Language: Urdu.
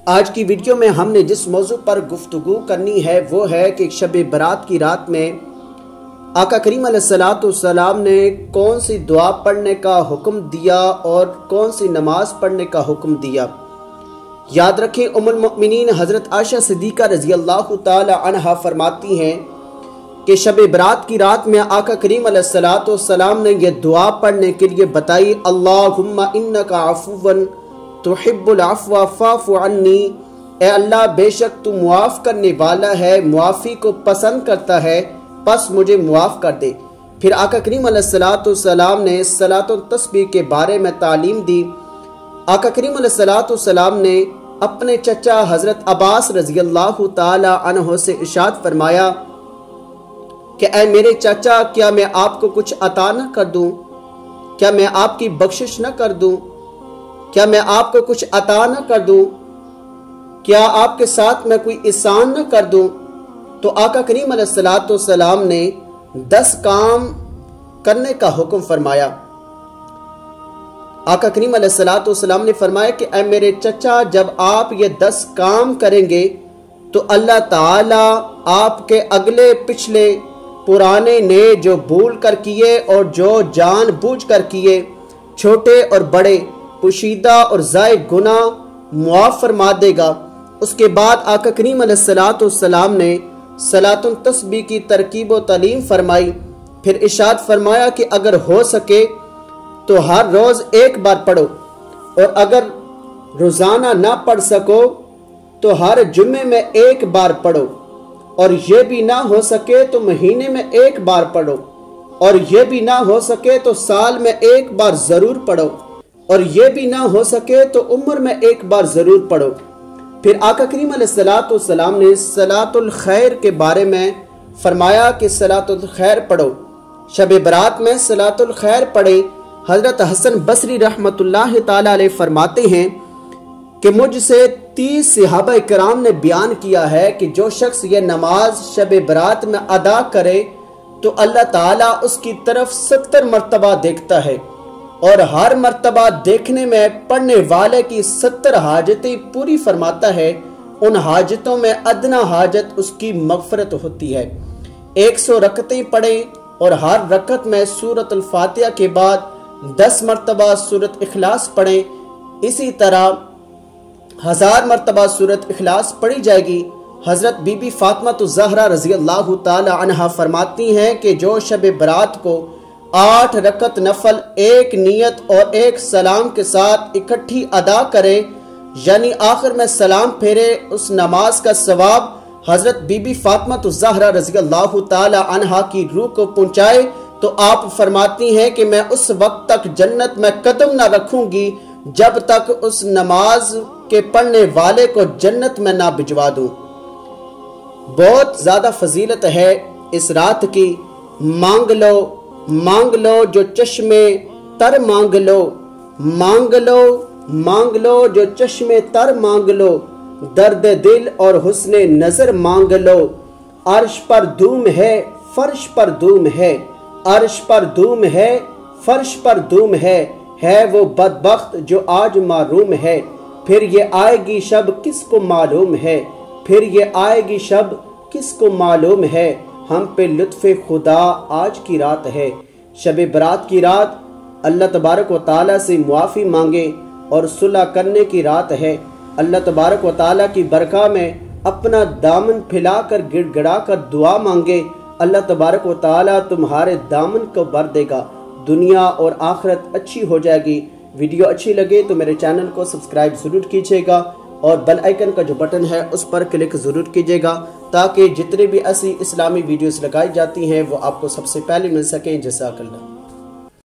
آج کی ویڈیو میں ہم نے جس موضوع پر گفتگو کرنی ہے وہ ہے کہ شب برات کی رات میں آقا کریم علیہ السلام نے کون سی دعا پڑھنے کا حکم دیا اور کون سی نماز پڑھنے کا حکم دیا۔ یاد رکھیں ام المؤمنین حضرت عائشہ صدیقہ رضی اللہ تعالی عنہا فرماتی ہیں کہ شب برات کی رات میں آقا کریم علیہ السلام نے یہ دعا پڑھنے کے لیے بتائی، اللہم انک عفو تحب العفو فاعف عنی، اے اللہ بے شک تو معاف کرنے والا ہے، معافی کو پسند کرتا ہے، پس مجھے معاف کر دے۔ پھر آقا کریم علیہ السلام نے صلاۃ التسبیح کے بارے میں تعلیم دی۔ آقا کریم علیہ السلام نے اپنے چچا حضرت عباس رضی اللہ تعالی عنہ سے ارشاد فرمایا کہ اے میرے چچا، کیا میں آپ کو کچھ عطا نہ کر دوں؟ کیا میں آپ کی بخشش نہ کر دوں؟ کیا میں آپ کو کچھ عطا نہ کر دوں؟ کیا آپ کے ساتھ میں کوئی احسان نہ کر دوں؟ تو آقا کریم علیہ السلام نے 10 کام کرنے کا حکم فرمایا۔ آقا کریم علیہ السلام نے فرمایا کہ اے میرے چچا، جب آپ یہ 10 کام کریں گے تو اللہ تعالی آپ کے اگلے پچھلے پرانے نئے جو بھول کر کیے اور جو جان بوجھ کر کیے، چھوٹے اور بڑے، پوشیدہ اور زائد گناہ معاف فرما دے گا۔ اس کے بعد آقا کریم علیہ السلام نے صلاۃ التسبیح کی ترکیب و تعلیم فرمائی۔ پھر ارشاد فرمایا کہ اگر ہو سکے تو ہر روز ایک بار پڑھو، اور اگر روزانہ نہ پڑھ سکو تو ہر جمعے میں ایک بار پڑھو، اور یہ بھی نہ ہو سکے تو مہینے میں ایک بار پڑھو، اور یہ بھی نہ ہو سکے تو سال میں ایک بار ضرور پڑھو، اور یہ بھی نہ ہو سکے تو عمر میں ایک بار ضرور پڑھو۔ پھر آقا کریم علیہ السلام نے صلاۃ الخیر کے بارے میں فرمایا کہ صلاۃ الخیر پڑھو، شب برات میں صلاۃ الخیر پڑھیں۔ حضرت حسن بصری رحمۃ اللہ تعالی علیہ فرماتے ہیں کہ مجھ سے 30 صحابہ کرام نے بیان کیا ہے کہ جو شخص یہ نماز شب برات میں ادا کرے تو اللہ تعالیٰ اس کی طرف 70 مرتبہ دیکھتا ہے، اور ہر مرتبہ دیکھنے میں پڑھنے والے کی 70 حاجتیں پوری فرماتا ہے۔ ان حاجتوں میں ادنا حاجت اس کی مغفرت ہوتی ہے۔ 100 رکعتیں پڑھیں اور ہر رکعت میں سورۃ الفاتحہ کے بعد 10 مرتبہ سورۃ اخلاص پڑھیں۔ اسی طرح 1000 مرتبہ سورۃ اخلاص پڑھی جائے گی۔ حضرت بی بی فاطمہ الزہرا رضی اللہ تعالی عنہا فرماتی ہیں کہ جو شب برات کو 8 رکعت نفل ایک نیت اور ایک سلام کے ساتھ اکٹھی ادا کرے، یعنی آخر میں سلام پھیرے، اس نماز کا ثواب حضرت بی بی فاطمہ الزہرا رضی اللہ تعالی عنہا کی روح کو پہنچائے، تو آپ فرماتی ہیں کہ میں اس وقت تک جنت میں قدم نہ رکھوں گی جب تک اس نماز کے پڑھنے والے کو جنت میں نہ بھجوا دوں۔ بہت زیادہ فضیلت ہے اس رات کی۔ مانگ لو جو چشمے تر مانگ لو، مانگ لو جو چشمے تر مانگ لو، درد دل اور حسن نظر مانگ لو۔ عرش پر دھوم ہے فرش پر دھوم ہے، عرش پر دھوم ہے فرش پر دھوم ہے وہ بدبخت جو آج محروم ہے، پھر یہ آئے گی شب کس کو معلوم ہے، پھر یہ آئے گی شب کس کو معلوم ہے، ہم پہ لطف خدا آج کی رات ہے۔ شب برات کی رات اللہ تبارک و تعالیٰ سے معافی مانگے اور صلح کرنے کی رات ہے۔ اللہ تبارک و تعالیٰ کی برکات میں اپنا دامن پھیلا کر گڑ گڑا کر دعا مانگے، اللہ تبارک و تعالیٰ تمہارے دامن کو بھر دے گا، دنیا اور آخرت اچھی ہو جائے گی۔ ویڈیو اچھی لگے تو میرے چینل کو سبسکرائب ضرور کیجیے گا، اور بیل آئیکن کا جو بٹن ہے اس پر کلک ضرور کیجیے گا تاکہ جتنے بھی ایسی اسلامی ویڈیوز لگائی جاتی ہیں وہ آپ کو سب سے پہلے مل سکیں۔ جزاک اللہ۔